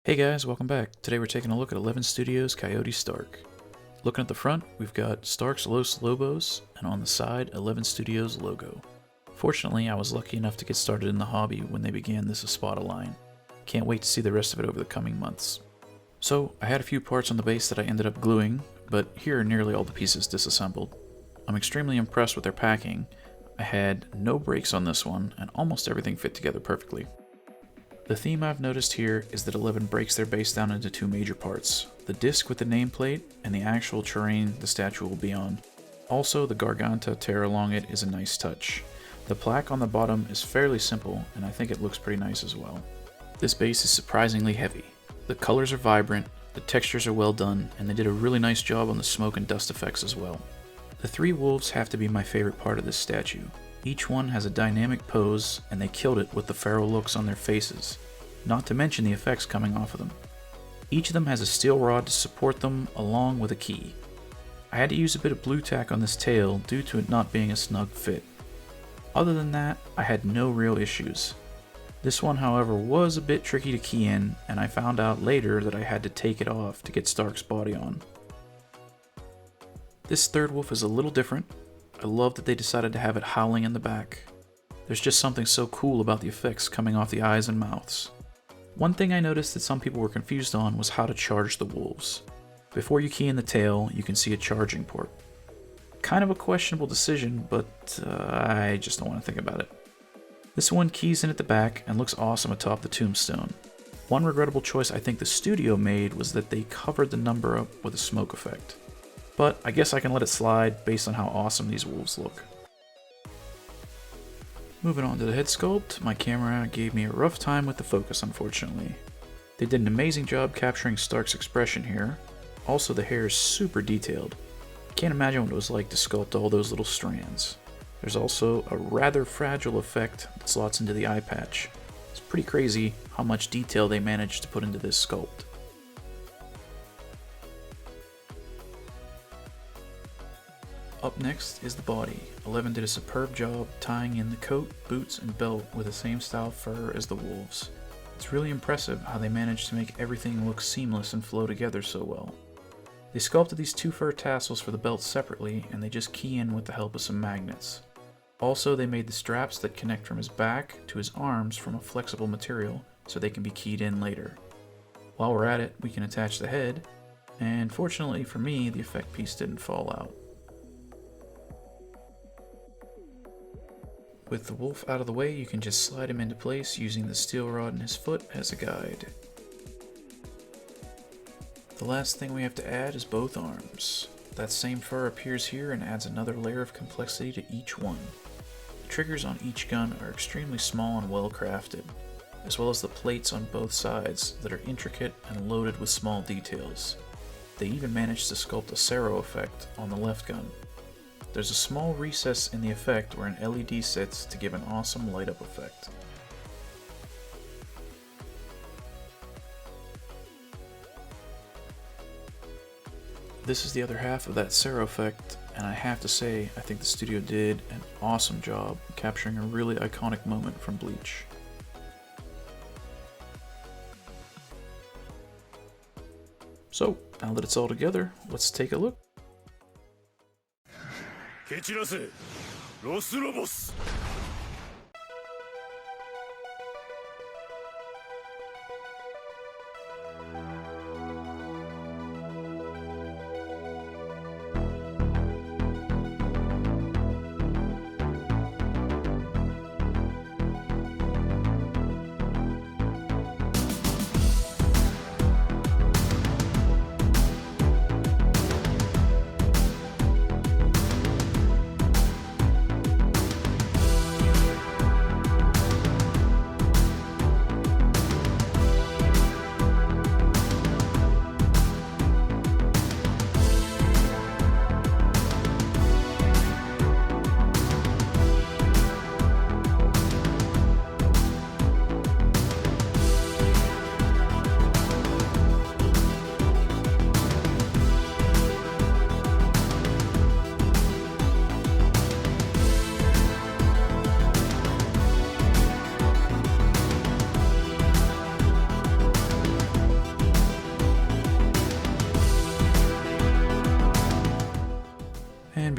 Hey guys, welcome back. Today we're taking a look at 11 Studios' Coyote Starrk. Looking at the front, we've got Stark's Los Lobos, and on the side, 11 Studios logo. Fortunately, I was lucky enough to get started in the hobby when they began this Espada line. Can't wait to see the rest of it over the coming months. So, I had a few parts on the base that I ended up gluing, but here are nearly all the pieces disassembled. I'm extremely impressed with their packing. I had no breaks on this one, and almost everything fit together perfectly. The theme I've noticed here is that 11 breaks their base down into two major parts, the disc with the nameplate and the actual terrain the statue will be on. Also, the garganta tear along it is a nice touch. The plaque on the bottom is fairly simple, and I think it looks pretty nice as well. This base is surprisingly heavy. The colors are vibrant, the textures are well done, and they did a really nice job on the smoke and dust effects as well. The three wolves have to be my favorite part of this statue. Each one has a dynamic pose, and they killed it with the feral looks on their faces, not to mention the effects coming off of them. Each of them has a steel rod to support them, along with a key. I had to use a bit of blue tack on this tail due to it not being a snug fit. Other than that, I had no real issues. This one, however, was a bit tricky to key in, and I found out later that I had to take it off to get Stark's body on. This third wolf is a little different. I love that they decided to have it howling in the back. There's just something so cool about the effects coming off the eyes and mouths. One thing I noticed that some people were confused on was how to charge the wolves. Before you key in the tail, you can see a charging port. Kind of a questionable decision, but I just don't want to think about it. This one keys in at the back and looks awesome atop the tombstone. One regrettable choice I think the studio made was that they covered the number up with a smoke effect. But I guess I can let it slide based on how awesome these wolves look. Moving on to the head sculpt, my camera gave me a rough time with the focus, unfortunately. They did an amazing job capturing Stark's expression here. Also, the hair is super detailed. Can't imagine what it was like to sculpt all those little strands. There's also a rather fragile effect that slots into the eye patch. It's pretty crazy how much detail they managed to put into this sculpt. Up next is the body. 11 did a superb job tying in the coat, boots, and belt with the same style fur as the wolves. It's really impressive how they managed to make everything look seamless and flow together so well. They sculpted these two fur tassels for the belt separately, and they just key in with the help of some magnets. Also, they made the straps that connect from his back to his arms from a flexible material so they can be keyed in later. While we're at it, we can attach the head, and fortunately for me, the effect piece didn't fall out. With the wolf out of the way, you can just slide him into place using the steel rod in his foot as a guide. The last thing we have to add is both arms. That same fur appears here and adds another layer of complexity to each one. The triggers on each gun are extremely small and well crafted, as well as the plates on both sides that are intricate and loaded with small details. They even managed to sculpt a Sero effect on the left gun. There's a small recess in the effect where an LED sits to give an awesome light up effect. This is the other half of that Sero effect, and I have to say I think the studio did an awesome job capturing a really iconic moment from Bleach. So, now that it's all together, let's take a look. 蹴散らせロスロボス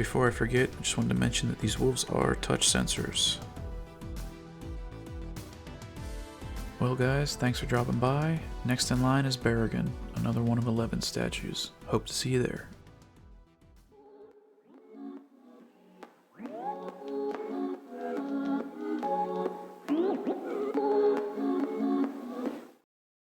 before I forget, I just wanted to mention that these wolves are touch sensors. Well guys, thanks for dropping by. Next in line is Barragan, another one of 11 statues. Hope to see you there.